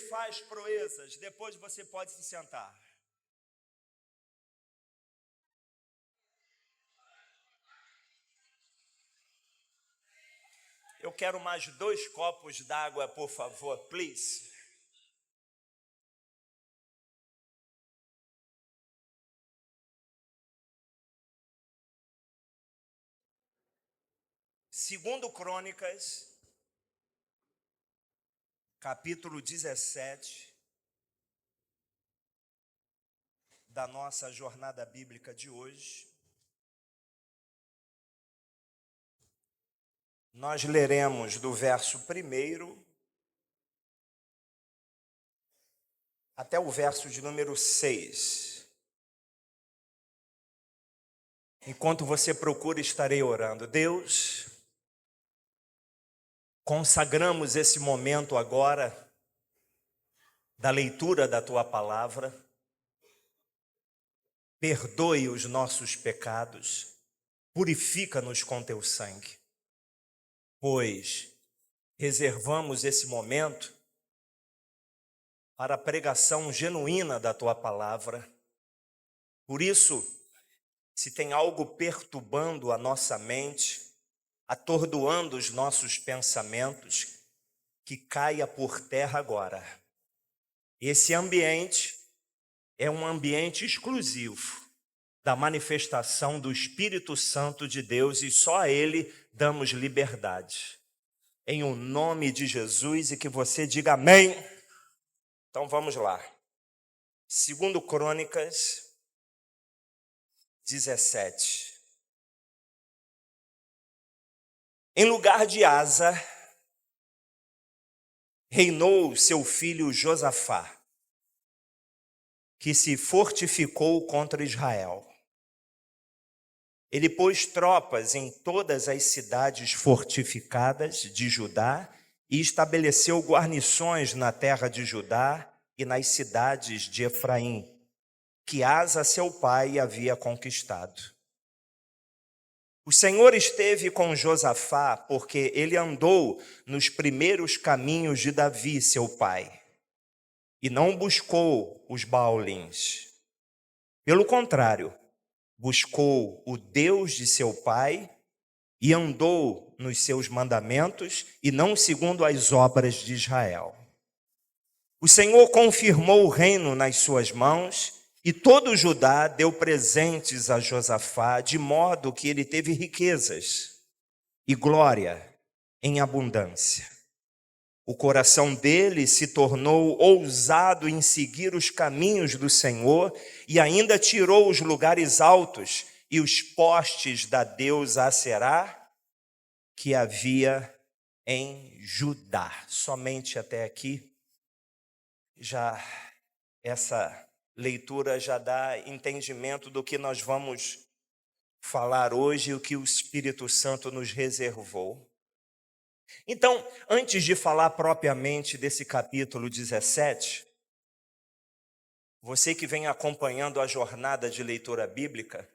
faz proezas. Depois você pode se sentar. Eu quero mais 2 copos d'água, por favor, please. Segundo Crônicas, capítulo 17, da nossa jornada bíblica de hoje. Nós leremos do verso 1 até o verso de número 6. Enquanto você procura, estarei orando. Deus, consagramos esse momento agora da leitura da Tua Palavra. Perdoe os nossos pecados, purifica-nos com Teu sangue, pois reservamos esse momento para a pregação genuína da Tua Palavra. Por isso, se tem algo perturbando a nossa mente, atordoando os nossos pensamentos, que caia por terra agora. Esse ambiente é um ambiente exclusivo da manifestação do Espírito Santo de Deus e só a Ele damos liberdade. Em o nome de Jesus, e que você diga amém. Então vamos lá. Segundo Crônicas 17. Em lugar de Asa, reinou seu filho Josafá, que se fortificou contra Israel. Ele pôs tropas em todas as cidades fortificadas de Judá e estabeleceu guarnições na terra de Judá e nas cidades de Efraim, que Asa, seu pai, havia conquistado. O Senhor esteve com Josafá, porque ele andou nos primeiros caminhos de Davi, seu pai, e não buscou os Baalins. Pelo contrário, buscou o Deus de seu pai e andou nos seus mandamentos e não segundo as obras de Israel. O Senhor confirmou o reino nas suas mãos e todo Judá deu presentes a Josafá, de modo que ele teve riquezas e glória em abundância. O coração dele se tornou ousado em seguir os caminhos do Senhor e ainda tirou os lugares altos e os postes da deusa Aserá que havia em Judá. Somente até aqui, já essa leitura já dá entendimento do que nós vamos falar hoje e o que o Espírito Santo nos reservou. Então, antes de falar propriamente desse capítulo 17, você que vem acompanhando a jornada de leitura bíblica,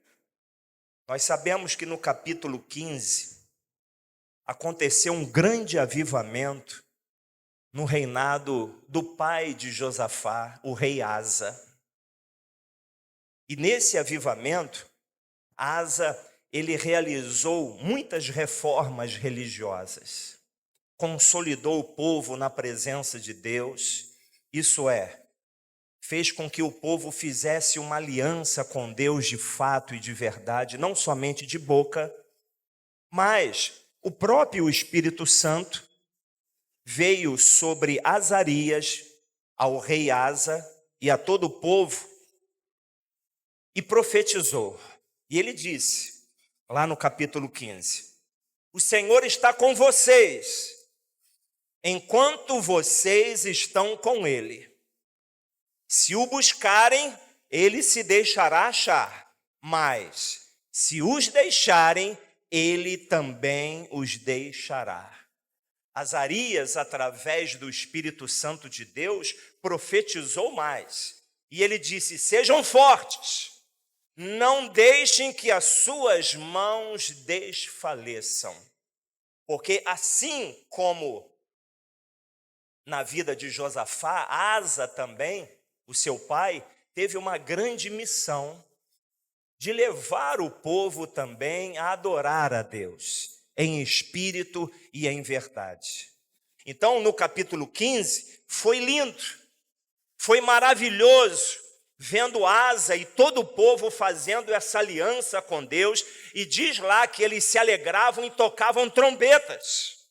nós sabemos que no capítulo 15 aconteceu um grande avivamento no reinado do pai de Josafá, o rei Asa. E nesse avivamento, Asa, ele realizou muitas reformas religiosas. Consolidou o povo na presença de Deus, isso é, fez com que o povo fizesse uma aliança com Deus de fato e de verdade, não somente de boca, mas o próprio Espírito Santo veio sobre Azarias, ao rei Asa e a todo o povo e profetizou. E ele disse, lá no capítulo 15, o Senhor está com vocês, enquanto vocês estão com ele. Se o buscarem, ele se deixará achar, mas se os deixarem, ele também os deixará. Azarias, através do Espírito Santo de Deus, profetizou mais. E ele disse, sejam fortes, não deixem que as suas mãos desfaleçam. Porque assim como na vida de Josafá, Asa também, o seu pai, teve uma grande missão de levar o povo também a adorar a Deus, em espírito e em verdade. Então, no capítulo 15, foi lindo, foi maravilhoso, vendo Asa e todo o povo fazendo essa aliança com Deus, e diz lá que eles se alegravam e tocavam trombetas.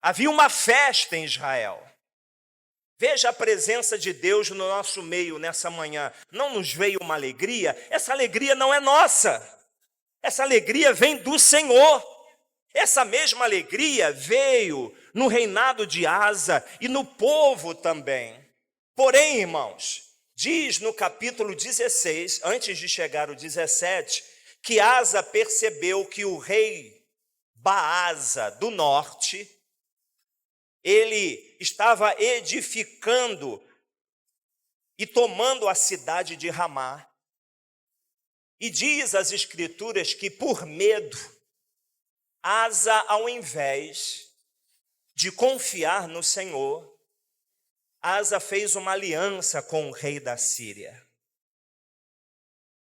Havia uma festa em Israel. Veja a presença de Deus no nosso meio nessa manhã. Não nos veio uma alegria? Essa alegria não é nossa. Essa alegria vem do Senhor. Essa mesma alegria veio no reinado de Asa e no povo também. Porém, irmãos, diz no capítulo 16, antes de chegar o 17, que Asa percebeu que o rei Baasa do norte, ele estava edificando e tomando a cidade de Ramá. E diz as Escrituras que por medo, Asa, ao invés de confiar no Senhor, Asa fez uma aliança com o rei da Síria.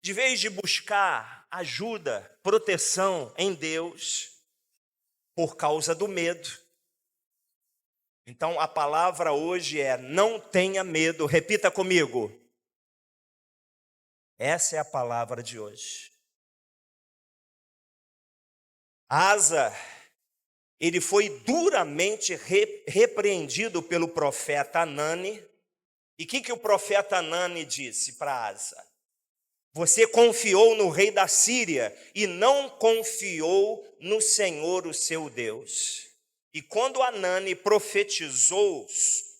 De vez de buscar ajuda, proteção em Deus, por causa do medo. Então, a palavra hoje é: não tenha medo. Repita comigo. Essa é a palavra de hoje. Asa, ele foi duramente repreendido pelo profeta Anani. E o que o profeta Anani disse para Asa? Você confiou no rei da Síria e não confiou no Senhor, o seu Deus. E quando Anani profetizou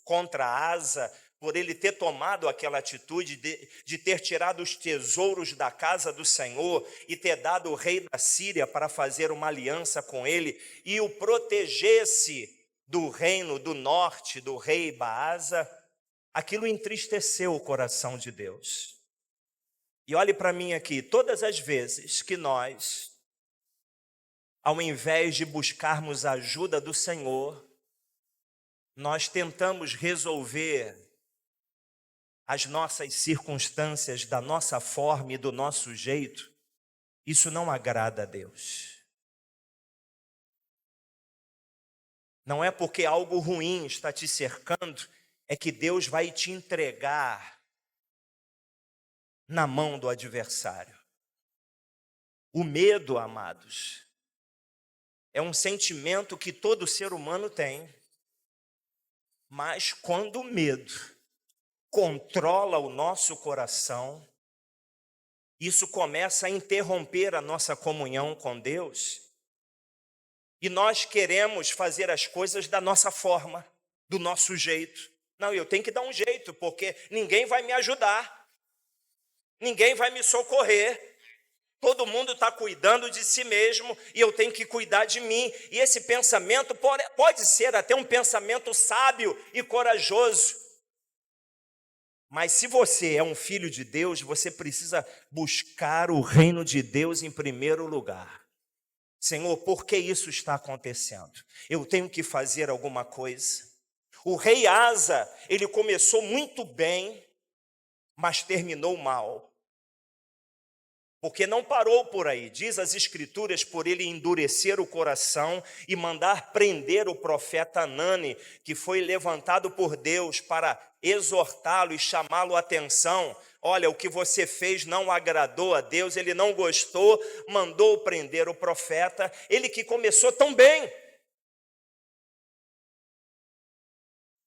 contra Asa, por ele ter tomado aquela atitude de ter tirado os tesouros da casa do Senhor e ter dado o rei da Síria para fazer uma aliança com ele e o protegesse do reino do norte, do rei Baasa, aquilo entristeceu o coração de Deus. E olhe para mim aqui, todas as vezes que nós, ao invés de buscarmos a ajuda do Senhor, nós tentamos resolver as nossas circunstâncias da nossa forma e do nosso jeito, isso não agrada a Deus. Não é porque algo ruim está te cercando, é que Deus vai te entregar na mão do adversário. O medo, amados, é um sentimento que todo ser humano tem. Mas quando o medo controla o nosso coração, isso começa a interromper a nossa comunhão com Deus. E nós queremos fazer as coisas da nossa forma, do nosso jeito. Não, eu tenho que dar um jeito, porque ninguém vai me ajudar. Ninguém vai me socorrer. Todo mundo está cuidando de si mesmo e eu tenho que cuidar de mim. E esse pensamento pode ser até um pensamento sábio e corajoso. Mas se você é um filho de Deus, você precisa buscar o reino de Deus em primeiro lugar. Senhor, por que isso está acontecendo? Eu tenho que fazer alguma coisa. O rei Asa, ele começou muito bem, mas terminou mal. Porque não parou por aí, diz as Escrituras, por ele endurecer o coração e mandar prender o profeta Anani, que foi levantado por Deus para exortá-lo e chamá-lo à atenção. Olha, o que você fez não agradou a Deus, ele não gostou, mandou prender o profeta, ele que começou tão bem.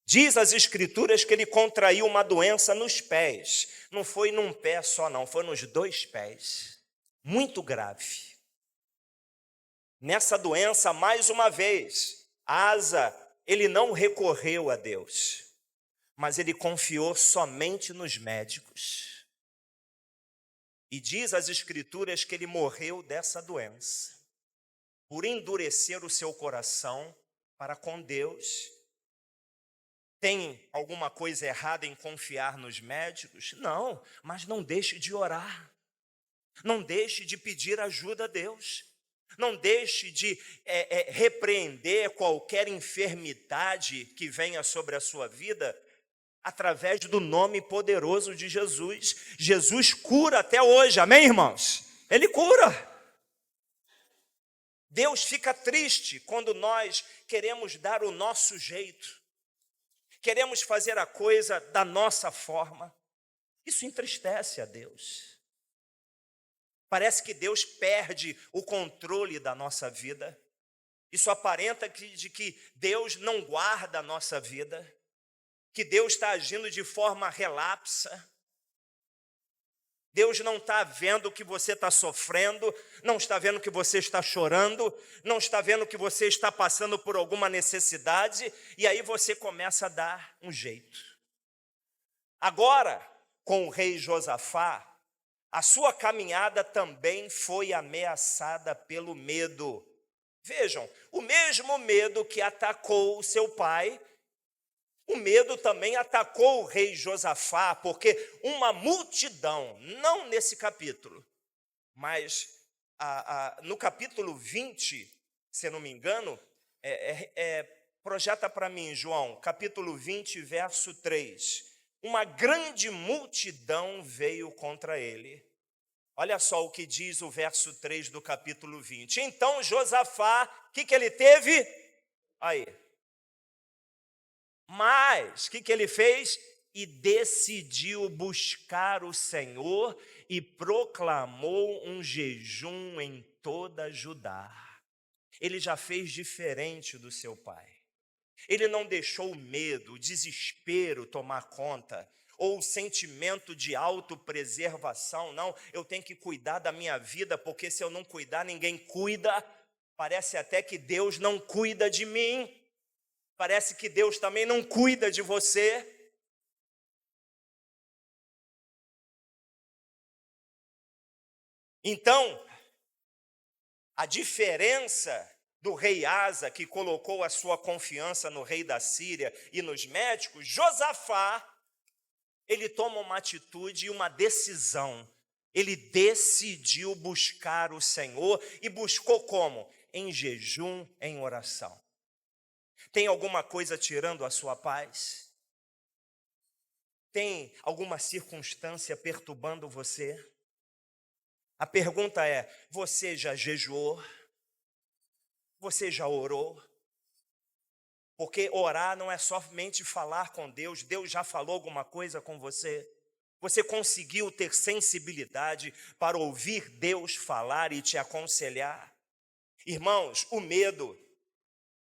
Diz as Escrituras que ele contraiu uma doença nos pés. Não foi num pé só não, foi nos 2 pés. Muito grave. Nessa doença, mais uma vez, Asa, ele não recorreu a Deus, mas ele confiou somente nos médicos. E diz as Escrituras que ele morreu dessa doença, por endurecer o seu coração para com Deus. Tem alguma coisa errada em confiar nos médicos? Não, mas não deixe de orar. Não deixe de pedir ajuda a Deus. Não deixe de repreender qualquer enfermidade que venha sobre a sua vida através do nome poderoso de Jesus. Jesus cura até hoje, amém, irmãos? Ele cura. Deus fica triste quando nós queremos dar o nosso jeito, queremos fazer a coisa da nossa forma. Isso entristece a Deus. Parece que Deus perde o controle da nossa vida. Isso aparenta de que Deus não guarda a nossa vida, que Deus está agindo de forma relapsa. Deus não está vendo que você está sofrendo, não está vendo que você está chorando, não está vendo que você está passando por alguma necessidade, e aí você começa a dar um jeito. Agora, com o rei Josafá, a sua caminhada também foi ameaçada pelo medo. Vejam, o mesmo medo que atacou o seu pai, o medo também atacou o rei Josafá, porque uma multidão, não nesse capítulo, mas no capítulo 20, se eu não me engano, projeta para mim, João, capítulo 20, verso 3. Uma grande multidão veio contra ele. Olha só o que diz o verso 3 do capítulo 20. Então Josafá, o que ele teve? Aí. Mas, o que ele fez? E decidiu buscar o Senhor e proclamou um jejum em toda Judá. Ele já fez diferente do seu pai. Ele não deixou o medo, o desespero tomar conta, ou o sentimento de autopreservação. Não, eu tenho que cuidar da minha vida, porque se eu não cuidar, ninguém cuida. Parece até que Deus não cuida de mim. Parece que Deus também não cuida de você. Então, a diferença do rei Asa, que colocou a sua confiança no rei da Síria e nos médicos, Josafá, ele toma uma atitude e uma decisão. Ele decidiu buscar o Senhor e buscou como? Em jejum, em oração. Tem alguma coisa tirando a sua paz? Tem alguma circunstância perturbando você? A pergunta é: você já jejuou? Você já orou? Porque orar não é somente falar com Deus. Deus já falou alguma coisa com você? Você conseguiu ter sensibilidade para ouvir Deus falar e te aconselhar? Irmãos, o medo,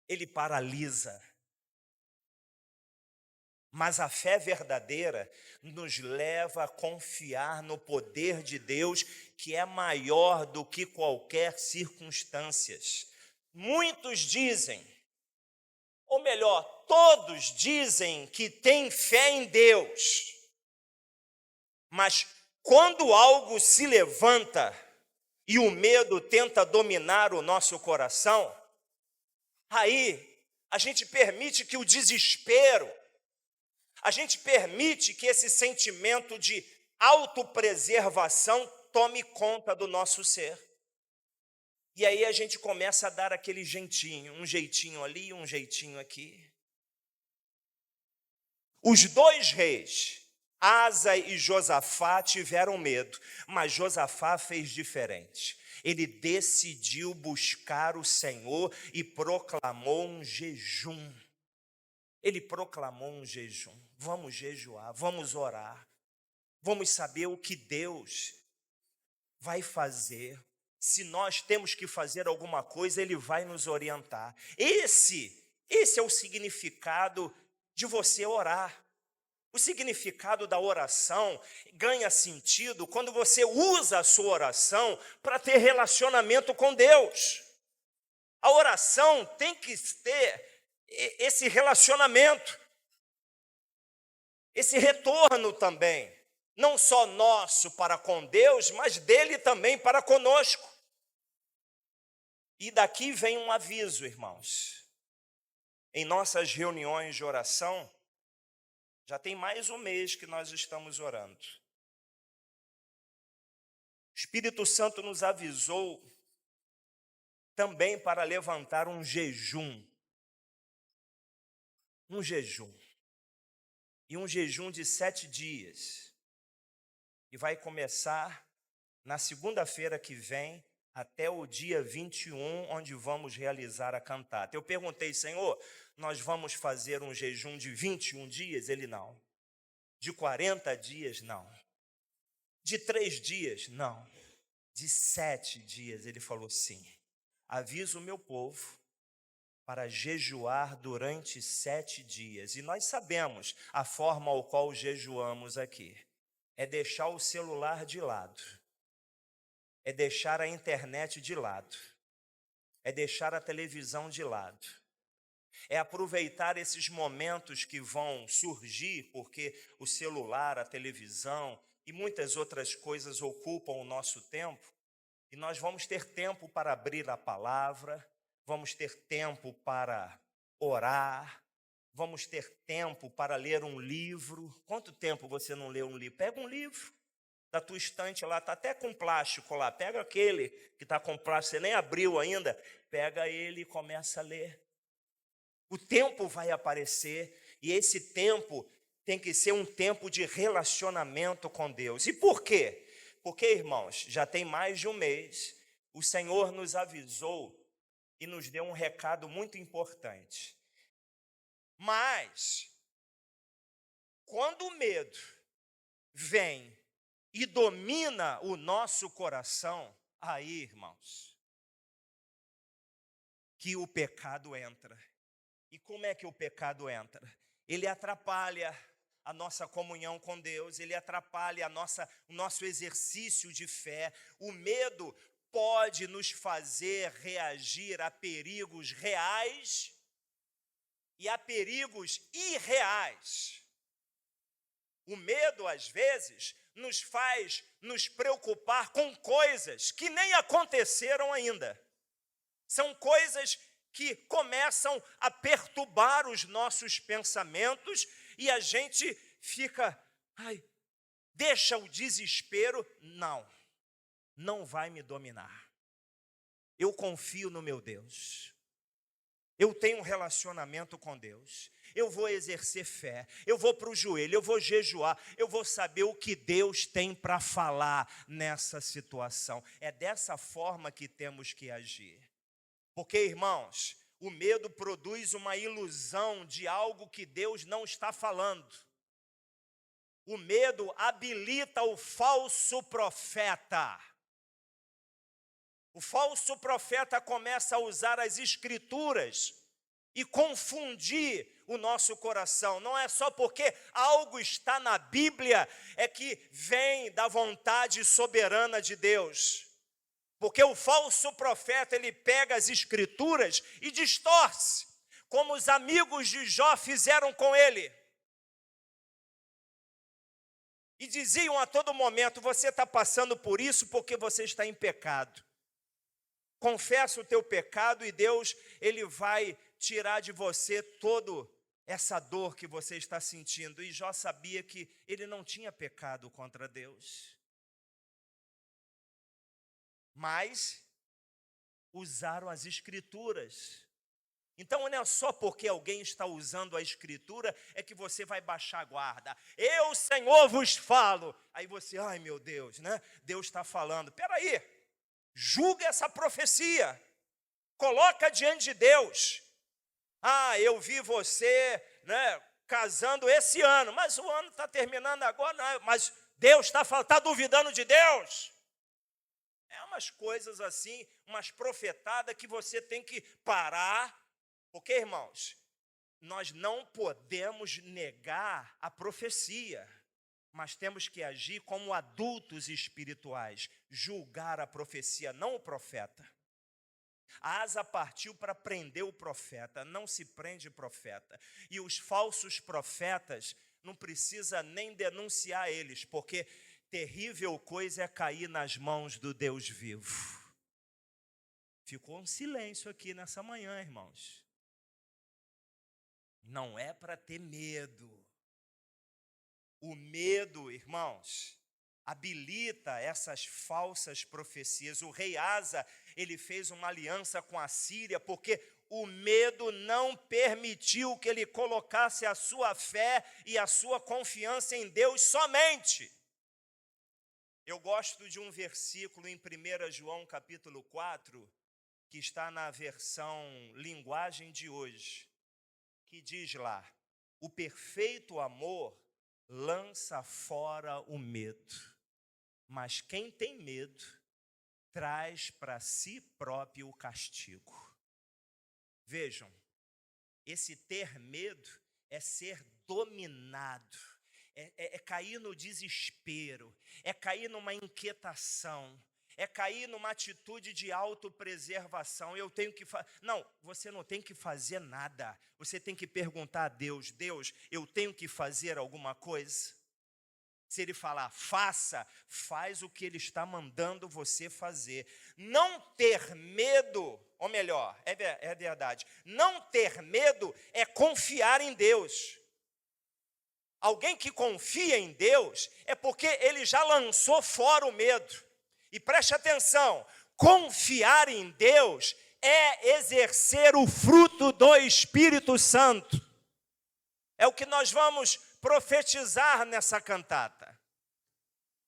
ele paralisa. Mas a fé verdadeira nos leva a confiar no poder de Deus, que é maior do que qualquer circunstância. Muitos dizem, ou melhor, todos dizem que têm fé em Deus, mas quando algo se levanta e o medo tenta dominar o nosso coração, aí a gente permite que o desespero, a gente permite que esse sentimento de autopreservação tome conta do nosso ser. E aí a gente começa a dar aquele jeitinho, um jeitinho ali, um jeitinho aqui. Os dois reis, Asa e Josafá, tiveram medo, mas Josafá fez diferente. Ele decidiu buscar o Senhor e proclamou um jejum. Ele proclamou um jejum. Vamos jejuar, vamos orar. Vamos saber o que Deus vai fazer. Se nós temos que fazer alguma coisa, Ele vai nos orientar. Esse é o significado de você orar. O significado da oração ganha sentido quando você usa a sua oração para ter relacionamento com Deus. A oração tem que ter esse relacionamento, esse retorno também, não só nosso para com Deus, mas dele também para conosco. E daqui vem um aviso, irmãos. Em nossas reuniões de oração, já tem mais um mês que nós estamos orando. O Espírito Santo nos avisou também para levantar um jejum. Um jejum. E um jejum de 7 dias. E vai começar na segunda-feira que vem, até o dia 21, onde vamos realizar a cantata. Eu perguntei, Senhor, nós vamos fazer um jejum de 21 dias? Ele, não. De 40 dias, não. De 3 dias, não. De 7 dias, ele falou, sim. Aviso o meu povo para jejuar durante 7 dias. E nós sabemos a forma ao qual jejuamos aqui. É deixar o celular de lado. É deixar a internet de lado. É deixar a televisão de lado. É aproveitar esses momentos que vão surgir, porque o celular, a televisão e muitas outras coisas ocupam o nosso tempo, e nós vamos ter tempo para abrir a palavra, vamos ter tempo para orar, vamos ter tempo para ler um livro. Quanto tempo você não lê um livro? Pega um livro da tua estante lá, está até com plástico lá, pega aquele que está com plástico, você nem abriu ainda, pega ele e começa a ler. O tempo vai aparecer, e esse tempo tem que ser um tempo de relacionamento com Deus. E por quê? Porque, irmãos, já tem mais de um mês, o Senhor nos avisou e nos deu um recado muito importante. Mas, quando o medo vem e domina o nosso coração, aí, irmãos, que o pecado entra. E como é que o pecado entra? Ele atrapalha a nossa comunhão com Deus, ele atrapalha o nosso exercício de fé. O medo pode nos fazer reagir a perigos reais e a perigos irreais. O medo, às vezes, nos faz nos preocupar com coisas que nem aconteceram ainda. São coisas que começam a perturbar os nossos pensamentos e a gente fica, deixa o desespero. Não vai me dominar. Eu confio no meu Deus. Eu tenho um relacionamento com Deus. Eu vou exercer fé, eu vou para o joelho, eu vou jejuar, eu vou saber o que Deus tem para falar nessa situação. É dessa forma que temos que agir. Porque, irmãos, o medo produz uma ilusão de algo que Deus não está falando. O medo habilita o falso profeta. O falso profeta começa a usar as escrituras e confundir o nosso coração. Não é só porque algo está na Bíblia é que vem da vontade soberana de Deus. Porque o falso profeta, ele pega as escrituras e distorce, como os amigos de Jó fizeram com ele. E diziam a todo momento, você está passando por isso porque você está em pecado. Confessa o teu pecado e Deus, ele vai tirar de você toda essa dor que você está sentindo. E Jó sabia que ele não tinha pecado contra Deus. Mas usaram as escrituras. Então não é só porque alguém está usando a escritura é que você vai baixar a guarda. Eu, Senhor, vos falo. Aí você, ai meu Deus, né? Deus está falando. Peraí, julga essa profecia. Coloca diante de Deus. Eu vi você, né, casando esse ano, mas o ano está terminando agora, não, mas Deus está falando, está duvidando de Deus? É umas coisas assim, umas profetadas que você tem que parar, porque, irmãos, nós não podemos negar a profecia, mas temos que agir como adultos espirituais, julgar a profecia, não o profeta. A asa partiu para prender o profeta, não se prende profeta. E os falsos profetas, não precisa nem denunciar eles, porque terrível coisa é cair nas mãos do Deus vivo. Ficou um silêncio aqui nessa manhã, irmãos. Não é para ter medo. O medo, irmãos, habilita essas falsas profecias. O rei Asa, ele fez uma aliança com a Síria, porque o medo não permitiu que ele colocasse a sua fé e a sua confiança em Deus somente. Eu gosto de um versículo em 1 João capítulo 4, que está na versão linguagem de hoje, que diz lá: o perfeito amor lança fora o medo, mas quem tem medo traz para si próprio o castigo. Vejam, esse ter medo é ser dominado, é cair no desespero, é cair numa inquietação, é cair numa atitude de autopreservação. Eu tenho que não, você não tem que fazer nada. Você tem que perguntar a Deus: Deus, eu tenho que fazer alguma coisa? Se Ele falar, faça, faz o que Ele está mandando você fazer. Não ter medo, ou melhor, é verdade, não ter medo é confiar em Deus. Alguém que confia em Deus é porque ele já lançou fora o medo. E preste atenção, confiar em Deus é exercer o fruto do Espírito Santo. É o que nós vamos profetizar nessa cantata.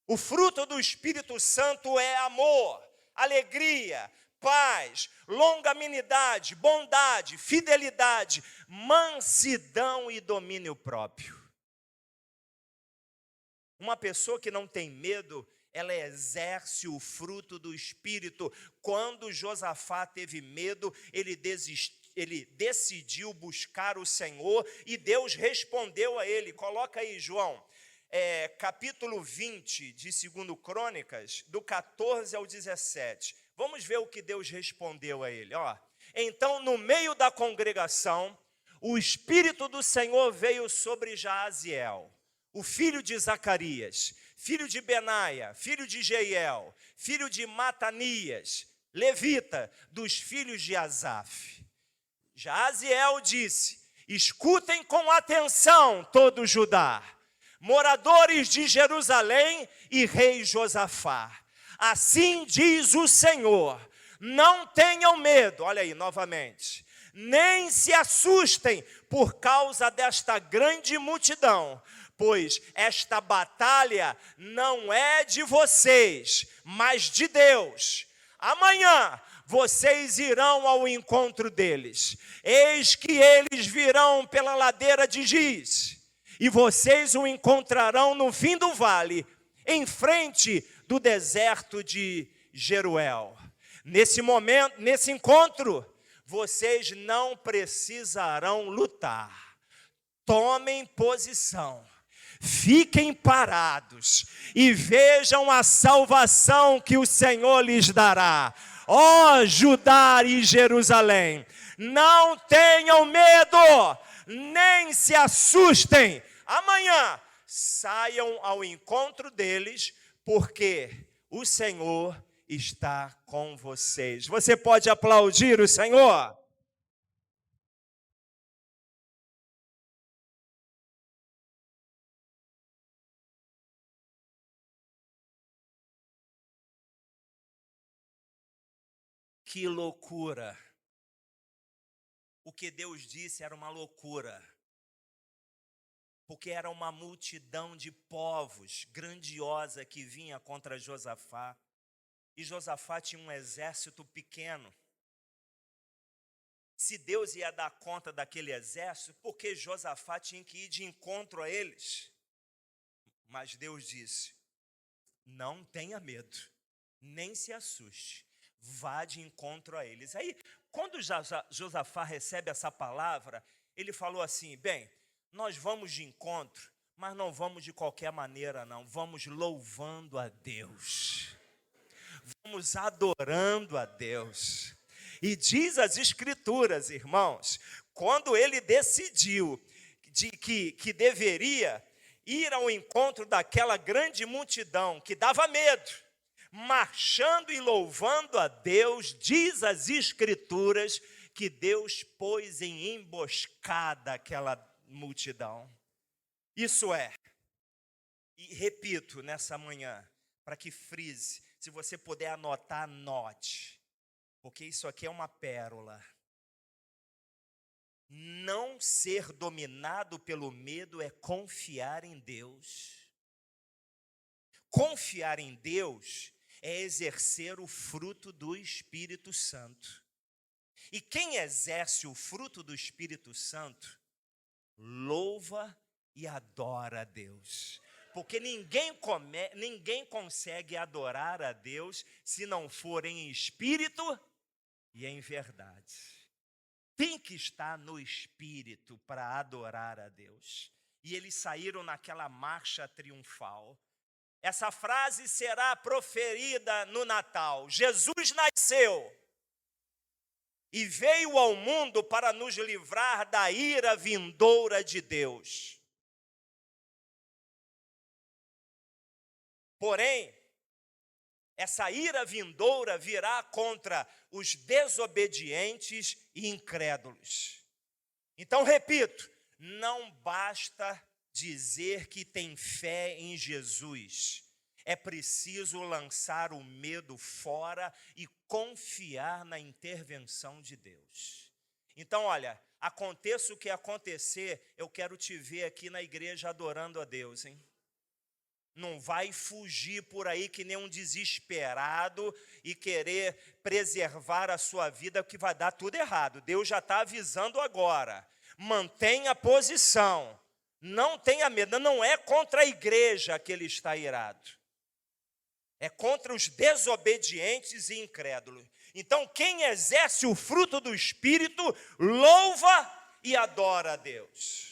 O fruto do Espírito Santo é amor, alegria, paz, longanimidade, bondade, fidelidade, mansidão e domínio próprio. Uma pessoa que não tem medo, ela exerce o fruto do Espírito. Quando Josafá teve medo, ele decidiu buscar o Senhor e Deus respondeu a ele. Coloca aí, João, capítulo 20 de 2 Crônicas, do 14 ao 17. Vamos ver o que Deus respondeu a ele. Então, no meio da congregação, o Espírito do Senhor veio sobre Jaaziel, o filho de Zacarias, filho de Benaia, filho de Jeiel, filho de Matanias, levita, dos filhos de Asaf. Jaaziel disse: escutem com atenção todo Judá, moradores de Jerusalém e rei Josafá. Assim diz o Senhor: não tenham medo, olha aí novamente, nem se assustem por causa desta grande multidão, pois esta batalha não é de vocês, mas de Deus. Amanhã vocês irão ao encontro deles. Eis que eles virão pela ladeira de Giz, e vocês o encontrarão no fim do vale, em frente do deserto de Jeruel. Nesse momento, nesse encontro, vocês não precisarão lutar. Tomem posição. Fiquem parados e vejam a salvação que o Senhor lhes dará. Ó Judá e Jerusalém, não tenham medo, nem se assustem. Amanhã saiam ao encontro deles, porque o Senhor está com vocês. Você pode aplaudir o Senhor? Que loucura! O que Deus disse era uma loucura, porque era uma multidão de povos grandiosa que vinha contra Josafá, e Josafá tinha um exército pequeno. Se Deus ia dar conta daquele exército, por que Josafá tinha que ir de encontro a eles? Mas Deus disse: não tenha medo, nem se assuste, vá de encontro a eles. Aí, quando Josafá recebe essa palavra, ele falou assim: bem, nós vamos de encontro, mas não vamos de qualquer maneira não, vamos louvando a Deus, vamos adorando a Deus. E diz as Escrituras, irmãos, quando ele decidiu que deveria ir ao encontro daquela grande multidão que dava medo, marchando e louvando a Deus, diz as Escrituras que Deus pôs em emboscada aquela multidão. Isso é, e repito nessa manhã, para que frise. Se você puder anotar, anote. Porque isso aqui é uma pérola. Não ser dominado pelo medo é confiar em Deus. Confiar em Deus é exercer o fruto do Espírito Santo. E quem exerce o fruto do Espírito Santo, louva e adora a Deus. Porque ninguém consegue adorar a Deus se não for em espírito e em verdade. Tem que estar no espírito para adorar a Deus. E eles saíram naquela marcha triunfal. Essa frase será proferida no Natal. Jesus nasceu e veio ao mundo para nos livrar da ira vindoura de Deus. Porém, essa ira vindoura virá contra os desobedientes e incrédulos. Então, repito, não basta dizer que tem fé em Jesus. É preciso lançar o medo fora e confiar na intervenção de Deus. Então, olha, aconteça o que acontecer, eu quero te ver aqui na igreja adorando a Deus, hein? Não vai fugir por aí que nem um desesperado e querer preservar a sua vida, que vai dar tudo errado. Deus já está avisando agora. Mantenha a posição. Não tenha medo. Não é contra a igreja que ele está irado. É contra os desobedientes e incrédulos. Então, quem exerce o fruto do Espírito, louva e adora a Deus.